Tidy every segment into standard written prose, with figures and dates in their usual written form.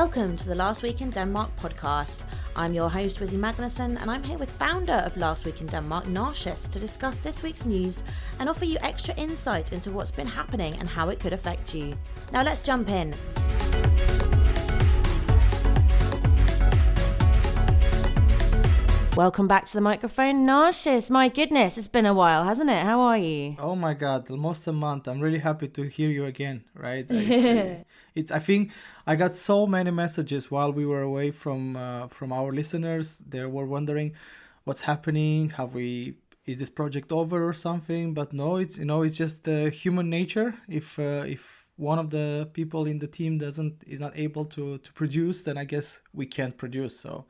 Welcome to the Last Week in Denmark podcast. I'm your host, Wizzy Magnuson, and I'm here with founder of Last Week in Denmark, Narcissus, to discuss this week's news and offer you extra insight into what's been happening and how it could affect you. Now let's jump in. Welcome back to the microphone, Narcissus. My goodness, it's been a while, hasn't it? How are you? Oh my God, almost a month. I'm really happy to hear you again, right? I think I got so many messages while we were away from our listeners. They were wondering what's happening, is this project over or something? But no, it's just human nature. If one of the people in the team is not able to produce, then I guess we can't produce. So.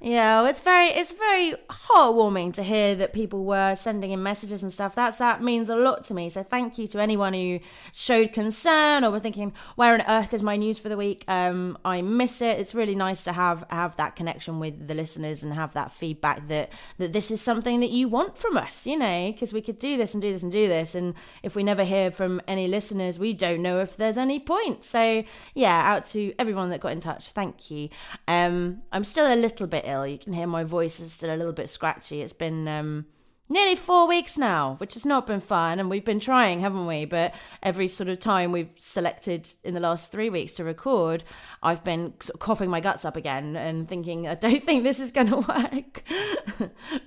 Yeah, it's very heartwarming to hear that people were sending in messages and stuff. That means a lot to me. So thank you to anyone who showed concern or were thinking, where on earth is my news for the week? I miss it. It's really nice to have that connection with the listeners and have that feedback that this is something that you want from us, because we could do this and do this and do this. And if we never hear from any listeners, we don't know if there's any point. So yeah, out to everyone that got in touch. Thank you. I'm still a little bit ill. You can hear my voice is still a little bit scratchy. It's been nearly 4 weeks now, which has not been fun, and we've been trying, haven't we? But every sort of time we've selected in the last 3 weeks to record, I've been sort of coughing my guts up again and thinking, I don't think this is going to work.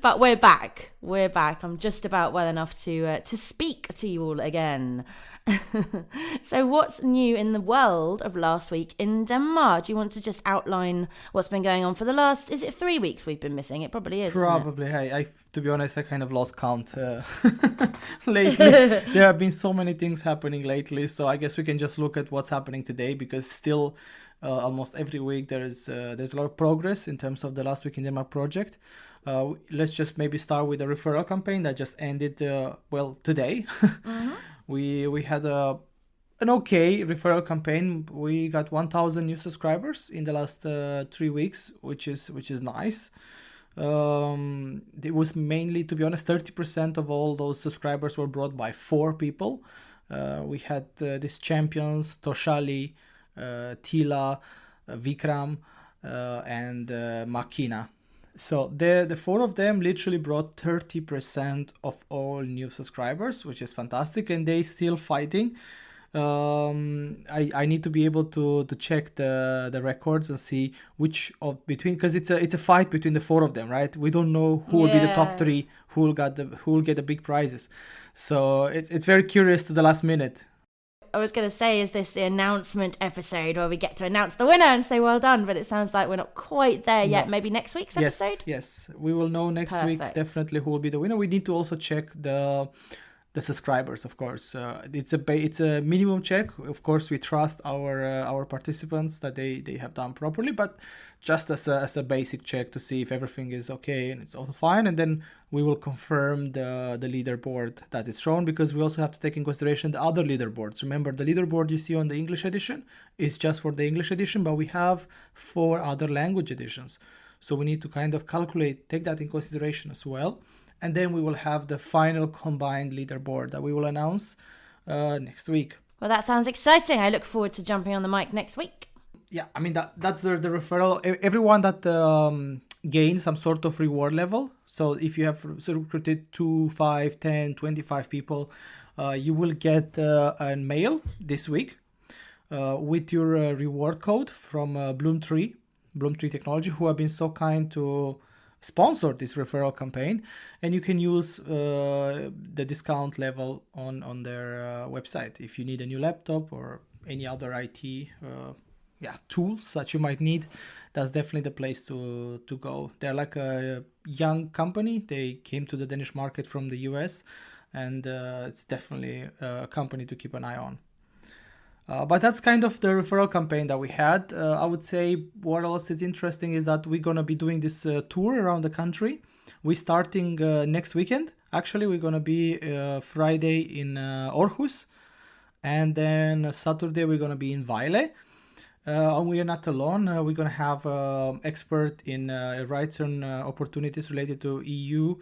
But we're back. I'm just about well enough to speak to you all again. So what's new in the world of Last Week in Denmark? Do you want to just outline what's been going on for the last, is it 3 weeks we've been missing? It probably is. Probably. I to be honest, I kind of lost count lately. There have been so many things happening lately, so I guess we can just look at what's happening today, because still almost every week there's a lot of progress in terms of the Last Week in Denmark project. Let's just maybe start with the referral campaign that just ended today. Mm-hmm. We had an okay referral campaign. We got 1,000 new subscribers in the last 3 weeks, which is nice. It was mainly, to be honest, 30% of all those subscribers were brought by 4 people. We had these champions, Toshali, Tila, Vikram, and Makina. So the 4 of them literally brought 30% of all new subscribers, which is fantastic, and they still fighting. I need to be able to check the records and see which of between, because it's a fight between the 4 of them, right? We don't know who will be the top 3, who will get the big prizes. So it's very curious to the last minute. I was going to say, is this the announcement episode where we get to announce the winner and say well done? But it sounds like we're not quite there yet. Maybe next week's episode? Yes. We will know next week definitely who will be the winner. We need to also check the subscribers, of course. It's a minimum check. Of course, we trust our participants that they have done properly, but just as a basic check to see if everything is okay and it's all fine, and then we will confirm the leaderboard that is shown, because we also have to take in consideration the other leaderboards. Remember, the leaderboard you see on the English edition is just for the English edition, but we have 4 other language editions, so we need to kind of take that in consideration as well. And then we will have the final combined leaderboard that we will announce next week. Well, that sounds exciting. I look forward to jumping on the mic next week. Yeah, I mean, that's the referral. Everyone that gains some sort of reward level. So if you have recruited 2, 5, 10, 25 people, you will get a mail this week with your reward code from Bloomtree Technology, who have been so kind to sponsor this referral campaign, and you can use the discount level on their website if you need a new laptop or any other IT tools that you might need. That's definitely the place to go. They're like a young company. They came to the Danish market from the US, and it's definitely a company to keep an eye on. But that's kind of the referral campaign that we had. I would say what else is interesting is that we're going to be doing this tour around the country. We're starting next weekend. Actually, we're going to be Friday in Aarhus. And then Saturday, we're going to be in Vejle. And we are not alone. We're going to have expert in rights and opportunities related to EU,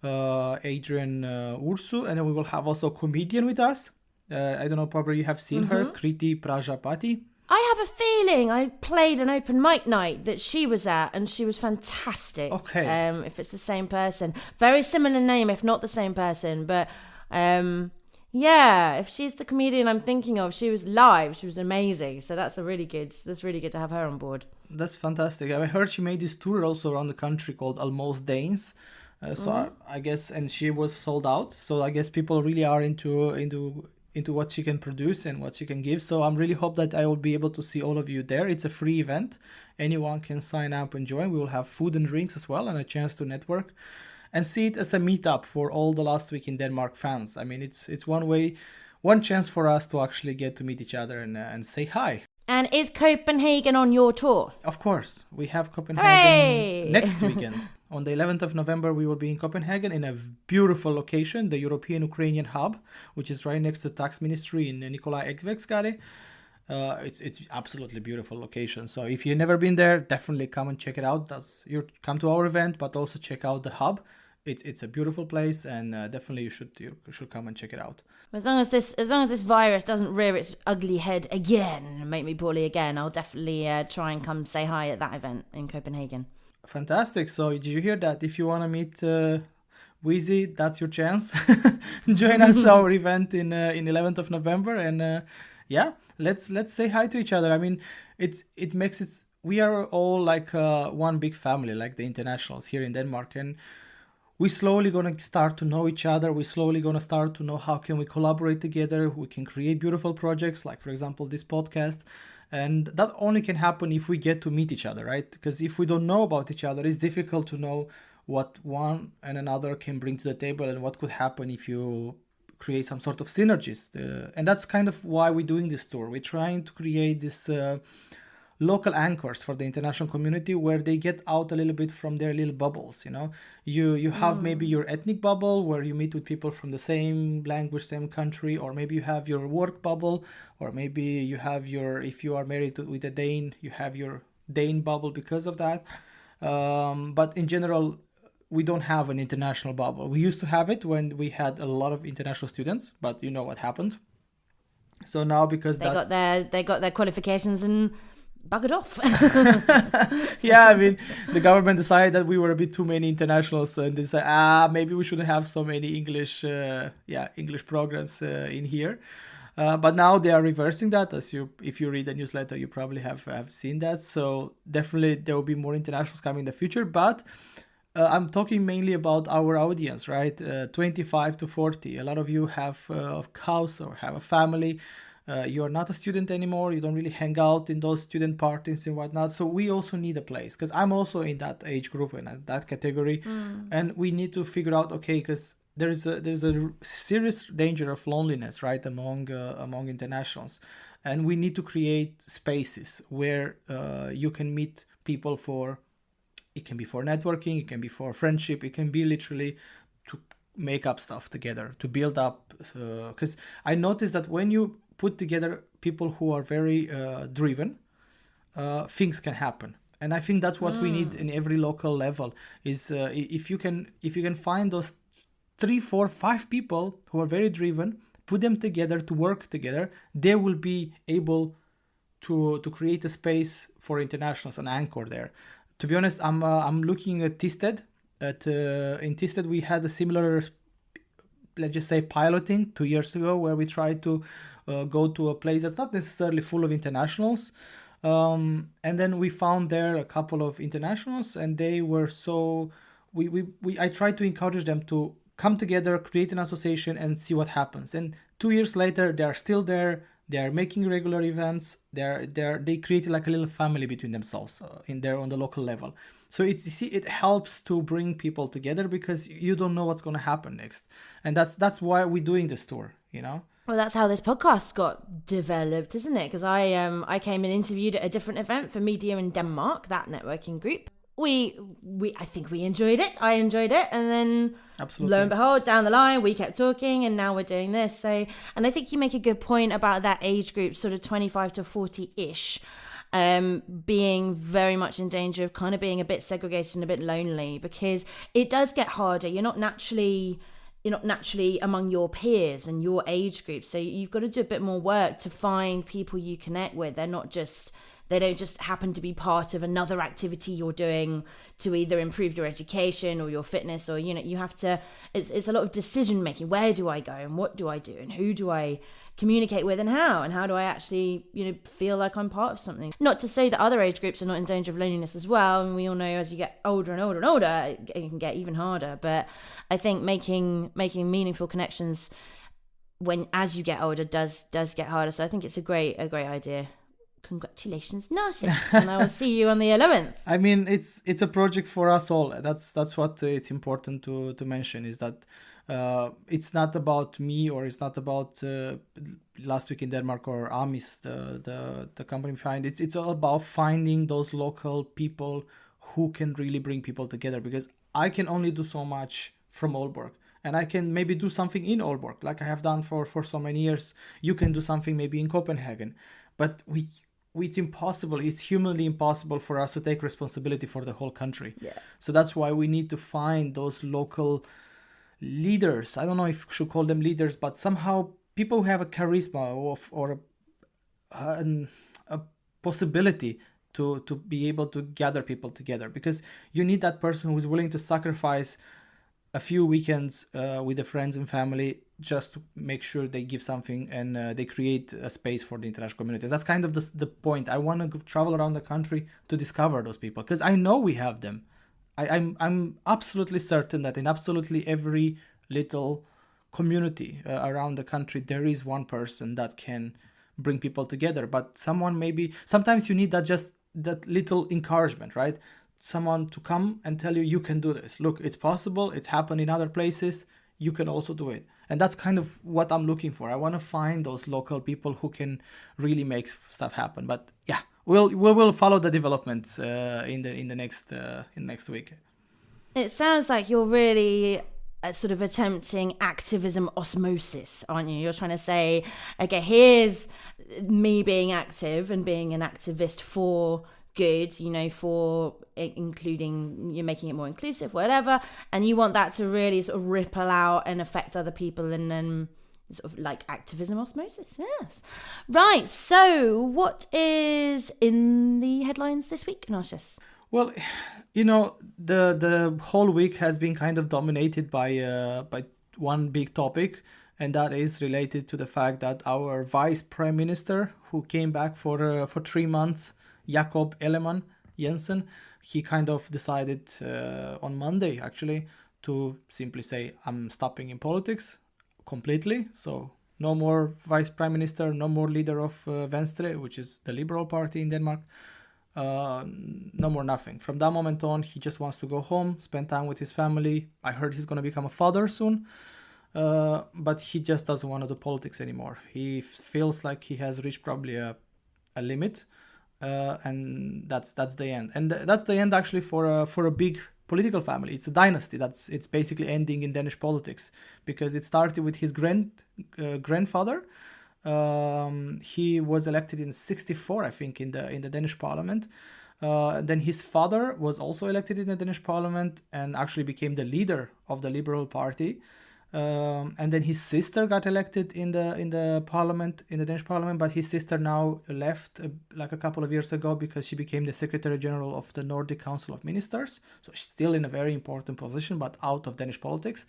Adrian Ursu. And then we will have also a comedian with us. I don't know, probably you have seen her, Kriti Prajapati. I have a feeling I played an open mic night that she was at, and she was fantastic. Okay. If it's the same person. Very similar name, if not the same person. But yeah, if she's the comedian I'm thinking of, she was live. She was amazing. So that's really good to have her on board. That's fantastic. I heard she made this tour also around the country called Almost Danes. I guess, and she was sold out. So I guess people really are into what she can produce and what she can give. So I'm really hope that I will be able to see all of you there. It's a free event. Anyone can sign up and join. We will have food and drinks as well and a chance to network and see it as a meetup for all the Last Week in Denmark fans. I mean, it's one chance for us to actually get to meet each other and say hi. And is Copenhagen on your tour? Of course. We have Copenhagen next weekend. On the 11th of November, we will be in Copenhagen in a beautiful location, the European Ukrainian Hub, which is right next to Tax Ministry in Nikolai Ekvek's Gade. It's absolutely beautiful location. So if you've never been there, definitely come and check it out. You come to our event, but also check out the hub. It's a beautiful place, and definitely you should come and check it out. As long as this virus doesn't rear its ugly head again and make me poorly again, I'll definitely try and come say hi at that event in Copenhagen. Fantastic. So did you hear that? If you want to meet Wheezy, that's your chance. Join us our event in 11th of November, and yeah, let's say hi to each other. I mean, it makes it. We are all like one big family, like the internationals here in Denmark, and we're slowly going to start to know each other. We're slowly going to start to know how can we collaborate together. We can create beautiful projects, like, for example, this podcast. And that only can happen if we get to meet each other, right? Because if we don't know about each other, it's difficult to know what one and another can bring to the table and what could happen if you create some sort of synergies. And that's kind of why we're doing this tour. We're trying to create this local anchors for the international community where they get out a little bit from their little bubbles. You have maybe your ethnic bubble where you meet with people from the same language, same country, or maybe you have your work bubble, or maybe you have if you are married with a Dane, you have your Dane bubble because of that. But in general, we don't have an international bubble. We used to have it when we had a lot of international students, but you know what happened. So now because they got their qualifications and buggered off. Yeah, I mean, the government decided that we were a bit too many internationals, and they said, maybe we shouldn't have so many English programs in here. But now they are reversing that. If you read the newsletter, you probably have seen that. So definitely there will be more internationals coming in the future. But I'm talking mainly about our audience, right? 25 to 40. A lot of you have a house or have a family. You're not a student anymore. You don't really hang out in those student parties and whatnot. So we also need a place, because I'm also in that age group and that category. And we need to figure out, okay, because there's a serious danger of loneliness, right, among internationals. And we need to create spaces where you can meet people it can be for networking, it can be for friendship, it can be literally to make up stuff together, to build up. Because I noticed that when you put together people who are very driven, things can happen. And I think that's what we need in every local level is if you can find those 3, 4, 5 people who are very driven, put them together to work together, they will be able to create a space for internationals, an anchor there. To be honest, I'm looking at Tisted. In Tisted we had a similar, let's just say, piloting 2 years ago, where we tried to go to a place that's not necessarily full of internationals. And then we found there a couple of internationals, and they were so... I tried to encourage them to come together, create an association, and see what happens. And 2 years later, they are still there. They are making regular events. They created like a little family between themselves on the local level. So it helps to bring people together, because you don't know what's going to happen next, and that's why we're doing this tour. Well, that's how this podcast got developed, isn't it? Because I came and interviewed at a different event for Media in Denmark, that networking group. I think we enjoyed it. I enjoyed it, and then absolutely, lo and behold, down the line we kept talking, and now we're doing this. So, and I think you make a good point about that age group, sort of 25 to 40-ish, being very much in danger of kind of being a bit segregated and a bit lonely, because it does get harder. You're not naturally you're not naturally among your peers and your age group. So you've got to do a bit more work to find people you connect with. They don't just happen to be part of another activity you're doing to either improve your education or your fitness, or, you have to, it's a lot of decision making. Where do I go and what do I do and who do I communicate with and how do I actually, feel like I'm part of something? Not to say that other age groups are not in danger of loneliness as well. And we all know as you get older and older and older, it can get even harder. But I think making meaningful connections as you get older does get harder. So I think it's a great idea. Congratulations, Nasha, and I will see you on the 11th. I mean, it's a project for us all. That's what it's important to mention, is that it's not about me, or it's not about Last Week in Denmark or Amis, the company behind it. It's all about finding those local people who can really bring people together, because I can only do so much from Aalborg. And I can maybe do something in Aalborg, like I have done for so many years. You can do something maybe in Copenhagen. But it's impossible. It's humanly impossible for us to take responsibility for the whole country. Yeah. So that's why we need to find those local leaders. I don't know if we should call them leaders, but somehow people who have a charisma or a possibility to be able to gather people together, because you need that person who is willing to sacrifice a few weekends with the friends and family just to make sure they give something and they create a space for the international community. That's kind of the point. I want to travel around the country to discover those people, because I know we have them. I'm absolutely certain that in absolutely every little community around the country, there is one person that can bring people together. But sometimes you need that little encouragement, right? Someone to come and tell you can do this. Look, it's possible. It's happened in other places. You can also do it. And that's kind of what I'm looking for. I want to find those local people who can really make stuff happen. But yeah, we will follow the developments in the next week. It sounds like you're really sort of attempting activism osmosis, aren't you? You're trying to say, okay, here's me being active and being an activist for good, for including, you're making it more inclusive, whatever, and you want that to really sort of ripple out and affect other people, and then sort of like activism osmosis. Yes. Right. So what is in the headlines this week, Narcissus? Well, the whole week has been kind of dominated by one big topic, and that is related to the fact that our vice prime minister, who came back for 3 months, Jakob Ellemann-Jensen, he kind of decided on Monday, actually, to simply say, I'm stopping in politics completely. So no more vice prime minister, no more leader of Venstre, which is the Liberal Party in Denmark. No more nothing. From that moment on, he just wants to go home, spend time with his family. I heard he's going to become a father soon. But he just doesn't want to do politics anymore. He feels like he has reached probably a limit. And that's the end, and that's the end actually for a big political family. It's a dynasty. It's basically ending in Danish politics, because it started with his grandfather. He was elected in 1964, I think, in the Danish parliament. Then his father was also elected in the Danish parliament and actually became the leader of the Liberal Party. And then his sister got elected in the parliament, in the Danish parliament, but his sister now left like a couple of years ago because she became the Secretary General of the Nordic Council of Ministers. So she's still in a very important position, but out of Danish politics.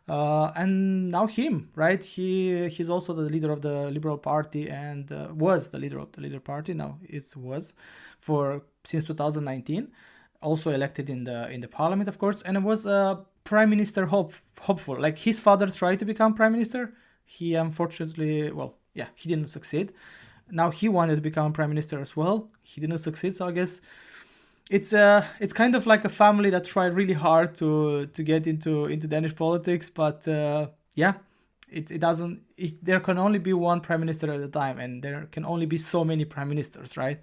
And now him, right? He's also the leader of the Liberal Party and was the leader of the Liberal Party. Now since 2019, also elected in the parliament, of course, and it was prime minister hopeful. Like his father tried to become prime minister. He unfortunately, he didn't succeed. Now he wanted to become prime minister as well. He didn't succeed. So I guess it's kind of like a family that tried really hard to get into Danish politics, but it doesn't. There can only be one prime minister at a time, and there can only be so many prime ministers, right?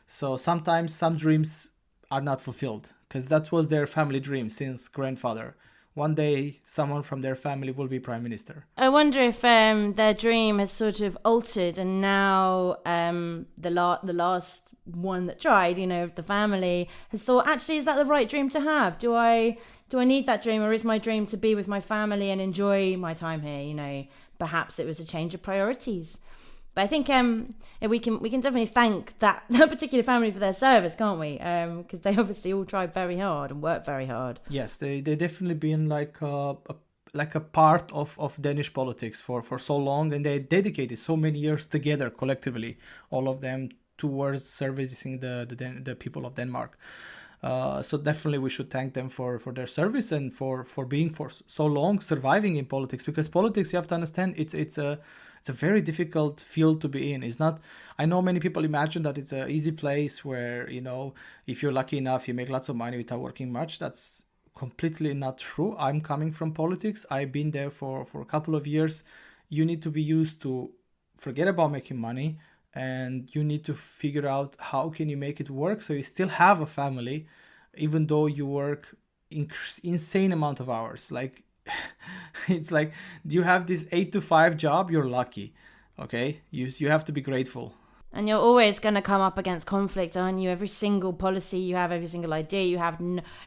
So sometimes some dreams are not fulfilled, because that was their family dream since grandfather. One day, someone from their family will be prime minister. I wonder if their dream has sort of altered, and now the last one that tried, of the family, has thought, actually, is that the right dream to have? Do I do I need that dream, or is my dream to be with my family and enjoy my time here? You know, perhaps it was a change of priorities. But I think we can definitely thank that particular family for their service, can't we? Because they obviously all tried very hard and worked very hard. Yes, they definitely been like a part of Danish politics for so long, and they dedicated so many years together collectively, all of them, towards servicing the people of Denmark. So definitely we should thank them for their service and for being for so long surviving in politics, because politics, you have to understand, it's a very difficult field to be in. It's not, I know many people imagine that it's an easy place where, you know, if you're lucky enough, you make lots of money without working much. That's completely not true. I'm coming from politics. I've been there for a couple of years. You need to be used to forget about making money, and you need to figure out how can you make it work so you still have a family, even though you work insane amount of hours. Like, it's like you have this 8 to 5 job, you're lucky. Okay, you have to be grateful. And you're always going to come up against conflict, aren't you? Every single policy you have, every single idea you have,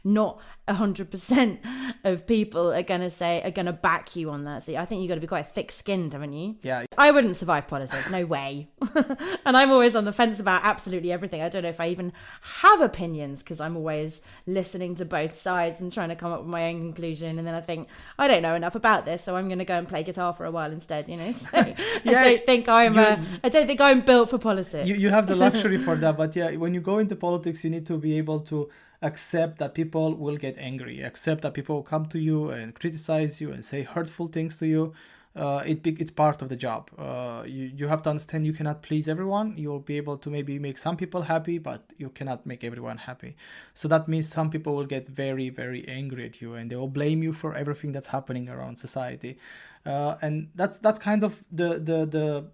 not 100% of people are going to back you on that. So I think you've got to be quite thick-skinned, haven't you? Yeah. I wouldn't survive politics, no way. And I'm always on the fence about absolutely everything. I don't know if I even have opinions, because I'm always listening to both sides and trying to come up with my own conclusion. And then I think, I don't know enough about this, so I'm going to go and play guitar for a while instead, you know? So yeah, I don't think I'm built for politics. You have the luxury for that, but yeah, when you go into politics, you need to be able to accept that people will get angry, accept that people will come to you and criticize you and say hurtful things to you. It's part of the job. You have to understand you cannot please everyone. You'll be able to maybe make some people happy, but you cannot make everyone happy. So that means some people will get very, very angry at you, and they will blame you for everything that's happening around society. And that's kind of the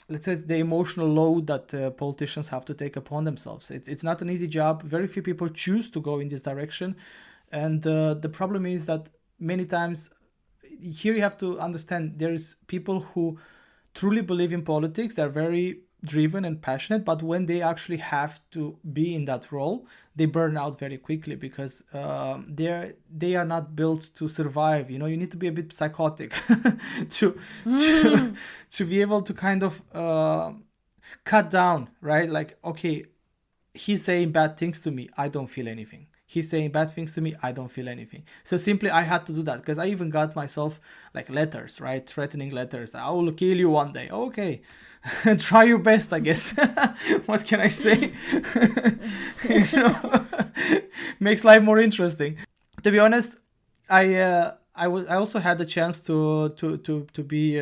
let's say the emotional load that politicians have to take upon themselves. It's not an easy job. Very few people choose to go in this direction. And the problem is that many times, here you have to understand, there's people who truly believe in politics. They're very driven and passionate, but when they actually have to be in that role, they burn out very quickly, because they are not built to survive. You know, you need to be a bit psychotic to be able to kind of cut down, right? Like, okay, he's saying bad things to me, I don't feel anything. He's saying bad things to me, I don't feel anything. So simply I had to do that, because I even got myself like letters, right? Threatening letters. I will kill you one day. Okay. Try your best, I guess. What can I say? You know, makes life more interesting. To be honest, I also had the chance to be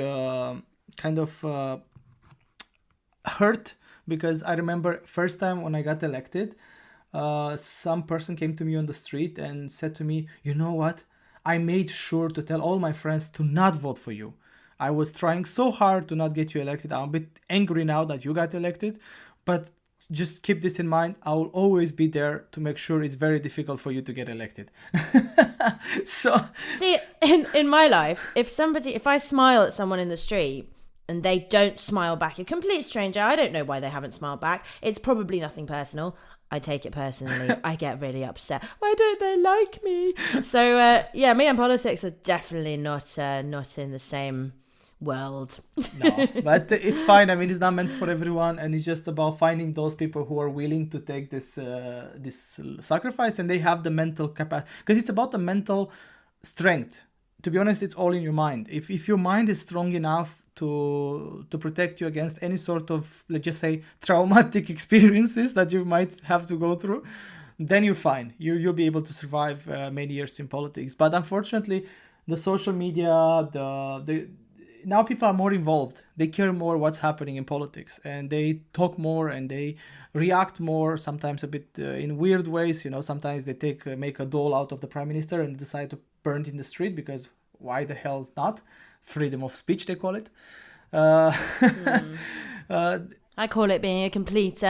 kind of hurt, because I remember first time when I got elected, some person came to me on the street and said to me, you know what? I made sure to tell all my friends to not vote for you. I was trying so hard to not get you elected. I'm a bit angry now that you got elected, but just keep this in mind. I will always be there to make sure it's very difficult for you to get elected. So see, in my life, if I smile at someone in the street and they don't smile back, a complete stranger, I don't know why they haven't smiled back. It's probably nothing personal. I take it personally. I get really upset. Why don't they like me? So yeah, me and politics are definitely not in the same world. No, but it's fine. I mean, it's not meant for everyone, and it's just about finding those people who are willing to take this sacrifice, and they have the mental capacity, because it's about the mental strength. To be honest, it's all in your mind. If your mind is strong enough to protect you against any sort of, let's just say, traumatic experiences that you might have to go through, then you're fine. You'll be able to survive many years in politics. But unfortunately, the social media, now people are more involved. They care more what's happening in politics, and they talk more and they react more, sometimes a bit in weird ways. You know, sometimes they make a doll out of the prime minister and decide to burn it in the street, because why the hell not? Freedom of speech, they call it. I call it being a complete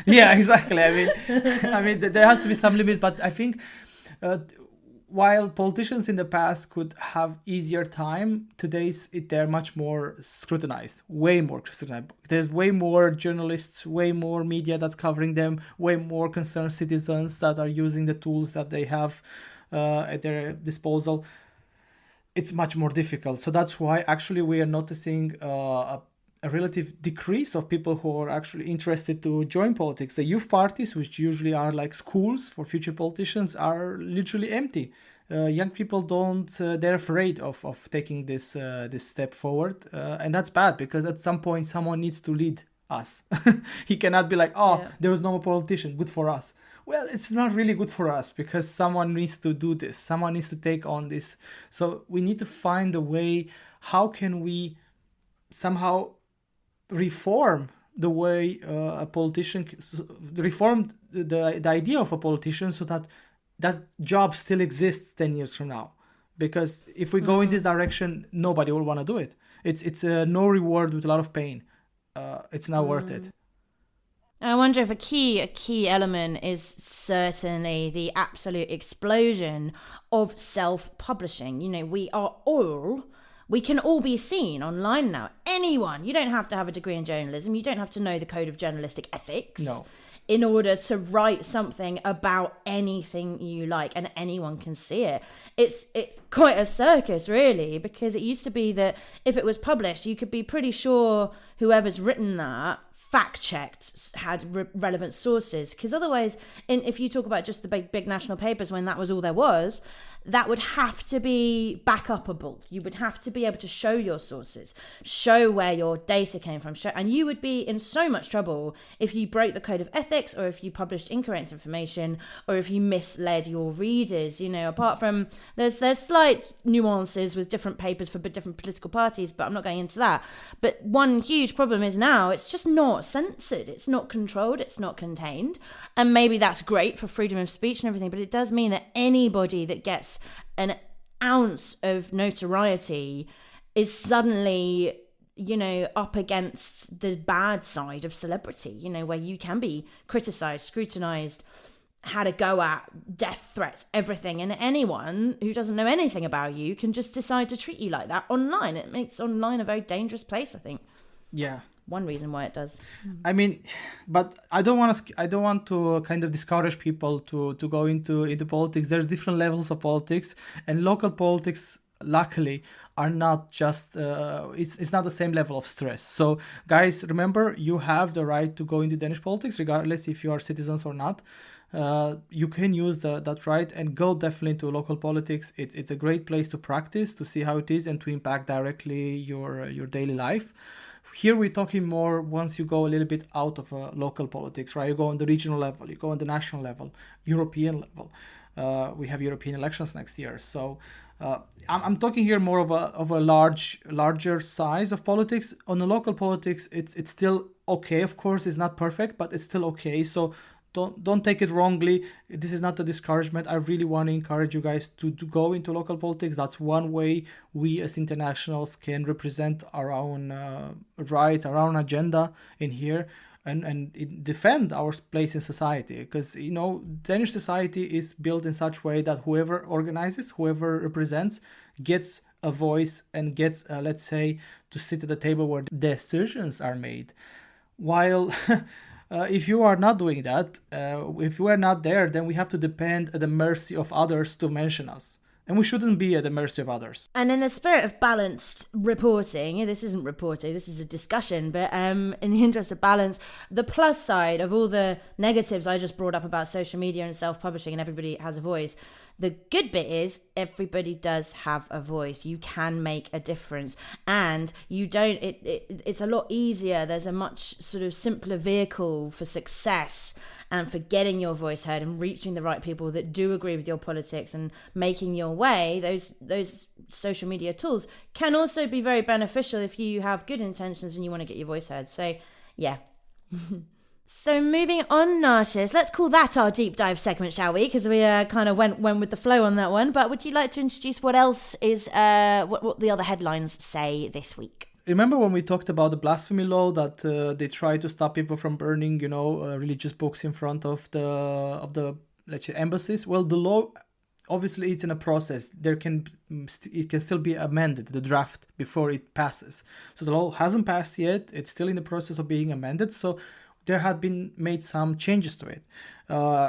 yeah, exactly. I mean there has to be some limits, but I think while politicians in the past could have easier time, they're much more scrutinized, way more scrutinized. There's way more journalists, way more media that's covering them, way more concerned citizens that are using the tools that they have at their disposal. It's much more difficult. So that's why actually we are noticing a relative decrease of people who are actually interested to join politics. The youth parties, which usually are like schools for future politicians, are literally empty. Young people they're afraid of taking this step forward. And that's bad, because at some point someone needs to lead us. He cannot be like, there was no more politician, good for us. Well, it's not really good for us, because someone needs to do this. Someone needs to take on this. So we need to find a way, how can we somehow reform the way a politician, reform the idea of a politician, so that that job still exists 10 years from now. Because if we go in this direction, nobody will want to do it. It's no reward with a lot of pain. It's not worth it. I wonder if a key element is certainly the absolute explosion of self-publishing. You know, we can all be seen online now. Anyone. You don't have to have a degree in journalism. You don't have to know the code of journalistic ethics. No. In order to write something about anything you like, and anyone can see it. It's quite a circus, really, because it used to be that if it was published, you could be pretty sure whoever's written that fact-checked, had relevant sources, because otherwise, if you talk about just the big national papers, when that was all there was, that would have to be back-upable. You would have to be able to show your sources, show where your data came from, and you would be in so much trouble if you broke the code of ethics, or if you published incorrect information, or if you misled your readers. You know, apart from there's slight nuances with different papers for different political parties, but I'm not going into that. But one huge problem is now it's just not censored, it's not controlled, it's not contained, and maybe that's great for freedom of speech and everything, but it does mean that anybody that gets an ounce of notoriety is suddenly, you know, up against the bad side of celebrity, you know, where you can be criticized, scrutinized, had a go at, death threats, everything, and anyone who doesn't know anything about you can just decide to treat you like that online. It makes online a very dangerous place, I think. Yeah. One reason why it does. I mean, but I don't want to kind of discourage people to go into politics. There's different levels of politics, and local politics, luckily, are not just it's not the same level of stress. So guys, remember, you have the right to go into Danish politics regardless if you are citizens or not. You can use that right and go definitely into local politics. It's a great place to practice, to see how it is, and to impact directly your daily life. Here we're talking more once you go a little bit out of local politics, right? You go on the regional level, you go on the national level, European level. We have European elections next year. So I'm talking here more of a larger size of politics. On the local politics, it's still okay. Of course, it's not perfect, but it's still okay. So don't take it wrongly. This is not a discouragement. I really want to encourage you guys to go into local politics. That's one way we as internationals can represent our own rights, our own agenda in here, and defend our place in society. Because, you know, Danish society is built in such way that whoever organizes, whoever represents, gets a voice and gets, let's say, to sit at the table where decisions are made. While if you are not doing that, if you are not there, then we have to depend at the mercy of others to mention us. And we shouldn't be at the mercy of others. And in the spirit of balanced reporting, this isn't reporting, this is a discussion, but in the interest of balance, the plus side of all the negatives I just brought up about social media and self-publishing and everybody has a voice, the good bit is everybody does have a voice. You can make a difference, and you don't. It's a lot easier. There's a much sort of simpler vehicle for success and for getting your voice heard and reaching the right people that do agree with your politics and making your way. Those social media tools can also be very beneficial if you have good intentions and you want to get your voice heard. So, yeah. So moving on, Narcissus, let's call that our deep dive segment, shall we? Because we kind of went with the flow on that one. But would you like to introduce what else is, what the other headlines say this week? Remember when we talked about the blasphemy law that they try to stop people from burning, religious books in front of the let's say embassies? Well, the law obviously it's in a process. It can still be amended, the draft, before it passes. So the law hasn't passed yet. It's still in the process of being amended. So there have been made some changes to it.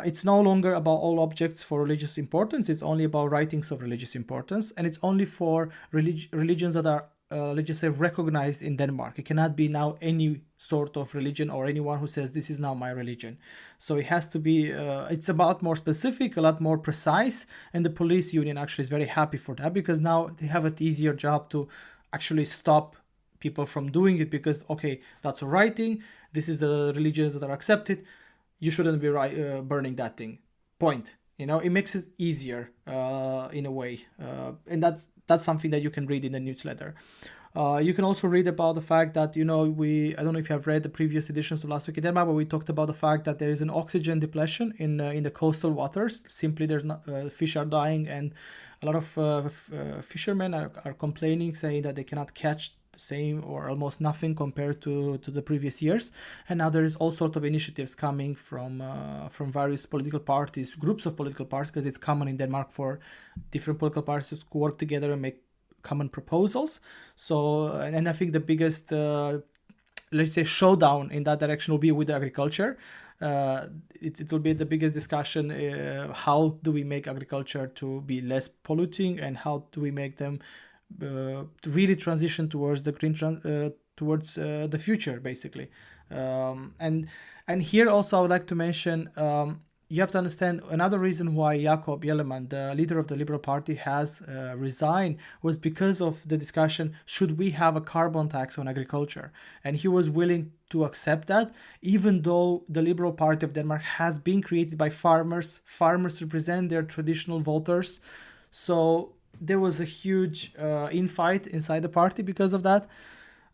It's no longer about all objects for religious importance. It's only about writings of religious importance, and it's only for religions that are, let's just say, recognized in Denmark. It cannot be now any sort of religion or anyone who says this is now my religion. So it has to be, it's a lot more specific, a lot more precise, and the police union actually is very happy for that, because now they have an easier job to actually stop people from doing it, because, okay, that's a writing, this is the religions that are accepted, you shouldn't be burning that thing. Point. It makes it easier in a way, and that's something that you can read in the newsletter. You can also read about the fact that, I don't know if you have read the previous editions of Last Week in Denmark, but we talked about the fact that there is an oxygen depletion in the coastal waters. Simply, there's not, fish are dying, and a lot of fishermen are complaining, saying that they cannot catch the same or almost nothing compared to the previous years. And now there is all sorts of initiatives coming from various political parties, groups of political parties, because it's common in Denmark for different political parties to work together and make common proposals. So, and I think the biggest, let's say, showdown in that direction will be with agriculture. It will be the biggest discussion. How do we make agriculture to be less polluting, and how do we make them to really transition towards the green towards the future, basically. And here also I would like to mention, you have to understand another reason why Jakob Jellemann, the leader of the Liberal Party, has resigned was because of the discussion, should we have a carbon tax on agriculture? And he was willing to accept that, even though the Liberal Party of Denmark has been created by farmers. Farmers represent their traditional voters. So there was a huge infight inside the party because of that,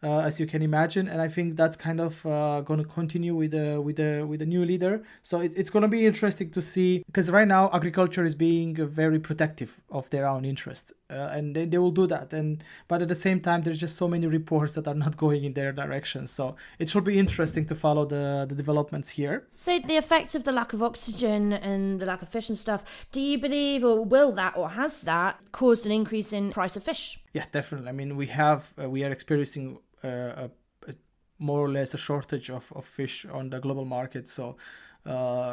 as you can imagine, and I think that's kind of going to continue with the new leader. So it's going to be interesting to see, because right now agriculture is being very protective of their own interest, and they will do that. But at the same time, there's just so many reports that are not going in their direction. So it should be interesting to follow the developments here. So the effects of the lack of oxygen and the lack of fish and stuff, do you believe, or will that, or has that caused an increase in price of fish? Yeah, definitely. I mean, we are experiencing more or less a shortage of fish on the global market. So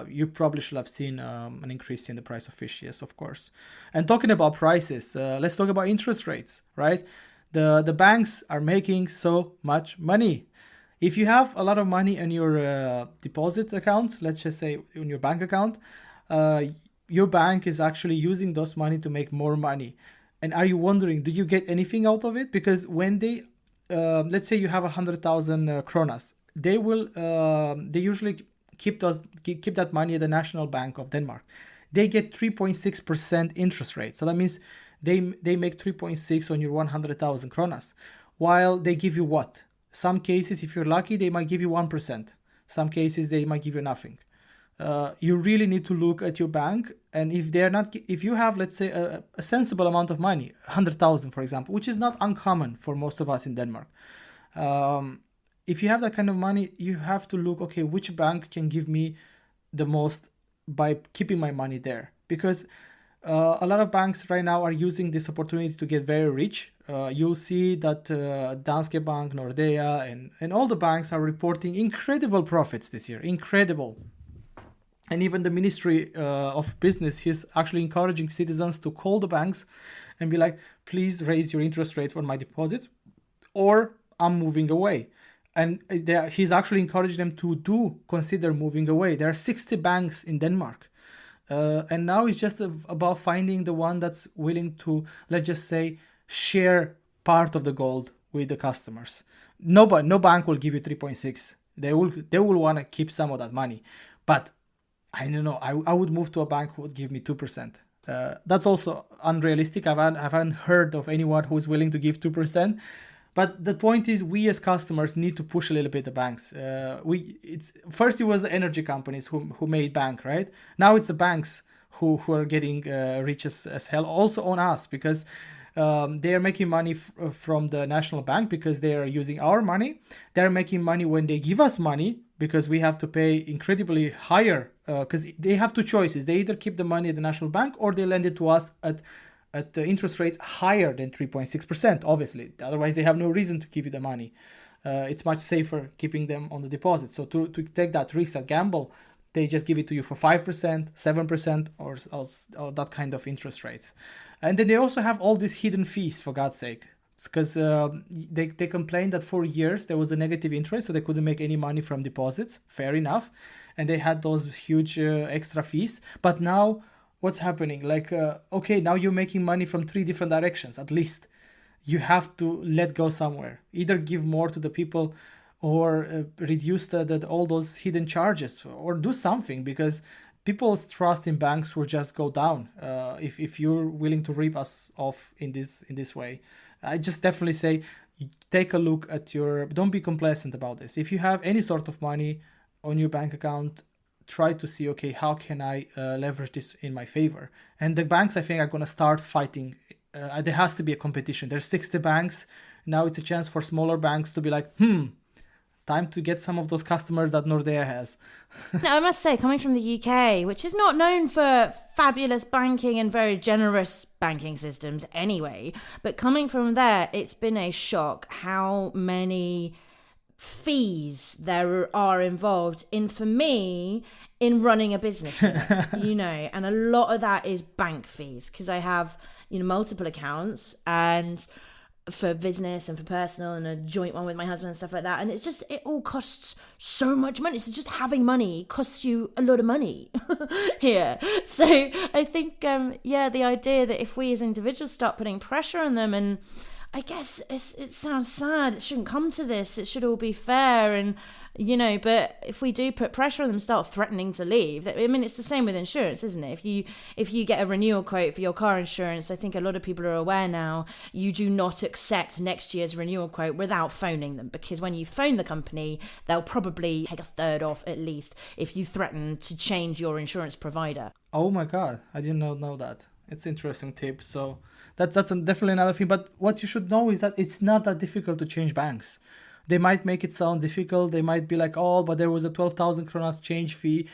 you probably should have seen an increase in the price of fish. Yes, of course. And talking about prices, let's talk about interest rates, right? The banks are making so much money. If you have a lot of money in your deposit account, let's just say in your bank account, your bank is actually using those money to make more money. And are you wondering, do you get anything out of it? Because when they let's say you have 100,000 kronas, they usually keep that money at the National Bank of Denmark. They get 3.6% interest rate. So that means they make 3.6 on your 100,000 kronas, while they give you what? Some cases, if you're lucky, they might give you 1%. Some cases they might give you nothing. You really need to look at your bank, and if you have, let's say, a sensible amount of money, 100,000 for example, which is not uncommon for most of us in Denmark, if you have that kind of money, you have to look, okay, which bank can give me the most by keeping my money there? Because a lot of banks right now are using this opportunity to get very rich. You'll see that Danske Bank, Nordea, and all the banks are reporting incredible profits this year. Incredible. And even the Ministry of Business is actually encouraging citizens to call the banks and be like, please raise your interest rate for my deposits, or I'm moving away. And he's actually encouraging them to consider moving away. There are 60 banks in Denmark. And now it's just about finding the one that's willing to, let's just say, share part of the gold with the customers. No bank will give you 3.6. They will want to keep some of that money. But I don't know. I would move to a bank who would give me 2%. That's also unrealistic. I haven't heard of anyone who is willing to give 2%. But the point is, we as customers need to push a little bit the banks. First it was the energy companies who made bank, right? Now it's the banks who are getting rich as hell. Also on us, because they are making money from the National Bank because they are using our money. They're making money when they give us money because we have to pay incredibly higher, because they have two choices. They either keep the money at the national bank or they lend it to us at the interest rates higher than 3.6%, obviously. Otherwise, they have no reason to give you the money. It's much safer keeping them on the deposit. So to take that risk, that gamble, they just give it to you for 5%, 7%, or that kind of interest rates. And then they also have all these hidden fees, for God's sake. Because they complained that for years there was a negative interest, so they couldn't make any money from deposits. Fair enough. And they had those huge extra fees. But now what's happening? Like, okay, now you're making money from 3 different directions, at least. You have to let go somewhere. Either give more to the people or reduce all those hidden charges, or do something, because people's trust in banks will just go down if you're willing to rip us off in this way. I just definitely say, take a look at don't be complacent about this. If you have any sort of money on your bank account, try to see, okay, how can I leverage this in my favor? And the banks, I think, are going to start fighting. There has to be a competition. There's 60 banks. Now it's a chance for smaller banks to be like, time to get some of those customers that Nordea has. Now, I must say, coming from the UK, which is not known for fabulous banking and very generous banking systems anyway, but coming from there, it's been a shock how many fees there are involved for me in running a business here, and a lot of that is bank fees, because I have multiple accounts, and for business and for personal, and a joint one with my husband and stuff like that, and it all costs so much money. So just having money costs you a lot of money here. So I think the idea that if we as individuals start putting pressure on them, and I guess it sounds sad, it shouldn't come to this, it should all be fair, and but if we do put pressure on them, start threatening to leave. I mean, it's the same with insurance, isn't it? If you get a renewal quote for your car insurance, I think a lot of people are aware now, you do not accept next year's renewal quote without phoning them, because when you phone the company, they'll probably take a third off at least if you threaten to change your insurance provider. Oh my God, I did not know that. It's an interesting tip. So that's definitely another thing. But what you should know is that it's not that difficult to change banks. They might make it sound difficult. They might be like, oh, but there was a 12,000 kronas change fee.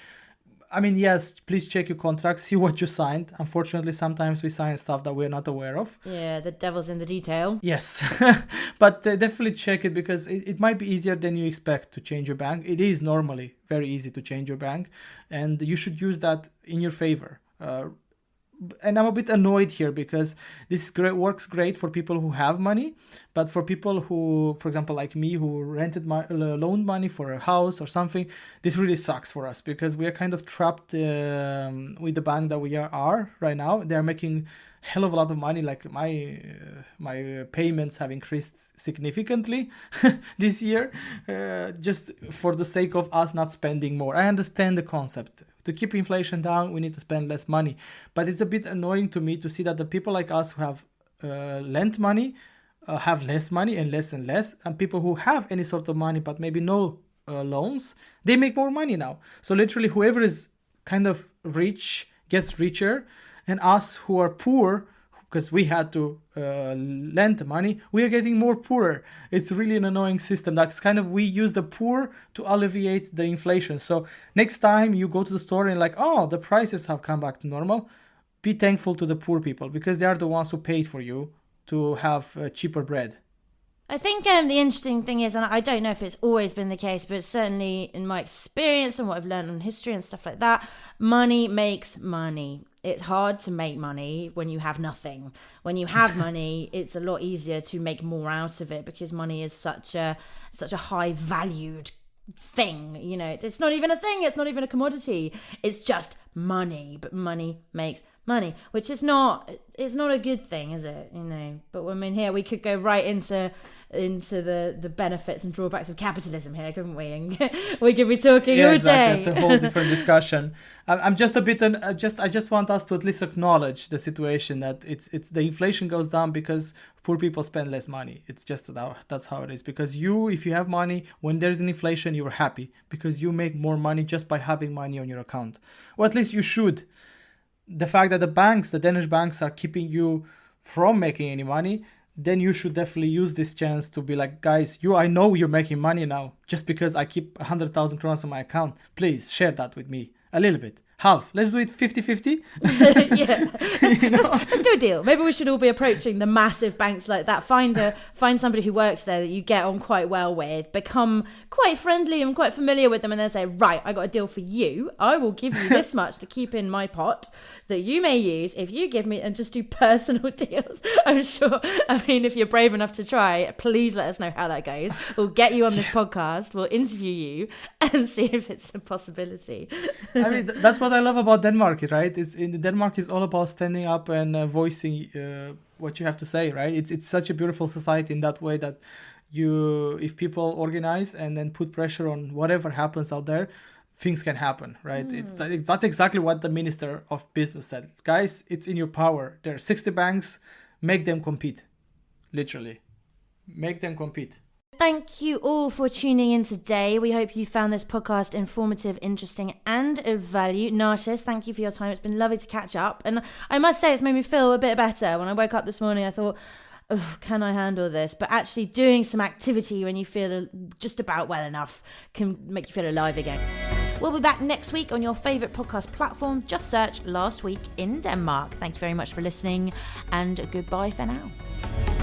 I mean, yes, please check your contract, see what you signed. Unfortunately, sometimes we sign stuff that we're not aware of. Yeah, the devil's in the detail. Yes, but definitely check it, because it might be easier than you expect to change your bank. It is normally very easy to change your bank, and you should use that in your favor. And I'm a bit annoyed here, because this works great for people who have money, but for people who, for example, like me, who loaned money for a house or something, this really sucks for us, because we are kind of trapped with the bank that we are right now. They're making hell of a lot of money. Like my payments have increased significantly this year, just for the sake of us not spending more. I understand the concept. To keep inflation down, we need to spend less money. But it's a bit annoying to me to see that the people like us who have lent money have less money and less, and people who have any sort of money but maybe no loans, they make more money now. So literally whoever is kind of rich gets richer, and us who are poor, because we had to lend money, we are getting more poorer. It's really an annoying system. That's kind of, we use the poor to alleviate the inflation. So next time you go to the store and like, oh, the prices have come back to normal, be thankful to the poor people, because they are the ones who paid for you to have cheaper bread. I think the interesting thing is, and I don't know if it's always been the case, but certainly in my experience and what I've learned on history and stuff like that, money makes money. It's hard to make money when you have nothing. When you have money, it's a lot easier to make more out of it, because money is such a high valued thing. It's not even a thing. It's not even a commodity. It's just money. But money makes money, which is not a good thing, is it? But I mean, here we could go right into the benefits and drawbacks of capitalism here, couldn't we? And we could be talking all day. It's a whole different discussion. I'm just a bit I just want us to at least acknowledge the situation that it's the inflation goes down because poor people spend less money. It's just that's how it is. Because if you have money, when there's an inflation, you're happy because you make more money just by having money on your account, or at least you should. The fact that the Danish banks are keeping you from making any money, then you should definitely use this chance to be like, guys, I know you're making money now just because I keep 100,000 kronas on my account. Please share that with me a little bit. Half. Let's do it 50-50. Yeah. Let's do a deal. Maybe we should all be approaching the massive banks like that. Find somebody who works there that you get on quite well with. Become quite friendly and quite familiar with them, and then say, right, I got a deal for you. I will give you this much to keep in my pot that you may use if you give me, and just do personal deals. I'm sure. I mean, if you're brave enough to try, please let us know how that goes. We'll get you on this podcast. We'll interview you and see if it's a possibility. I mean, that's what I love about Denmark, right? Denmark is all about standing up and voicing what you have to say, right? It's such a beautiful society in that way that if people organize and then put pressure on whatever happens out there, things can happen, right? That's exactly what the Minister of Business said. Guys, it's in your power. There are 60 banks. Make them compete. Literally. Make them compete. Thank you all for tuning in today. We hope you found this podcast informative, interesting, and of value. Narcissus, thank you for your time. It's been lovely to catch up. And I must say, it's made me feel a bit better. When I woke up this morning, I thought, oh, can I handle this? But actually doing some activity when you feel just about well enough can make you feel alive again. We'll be back next week on your favourite podcast platform. Just search Last Week in Denmark. Thank you very much for listening, and goodbye for now.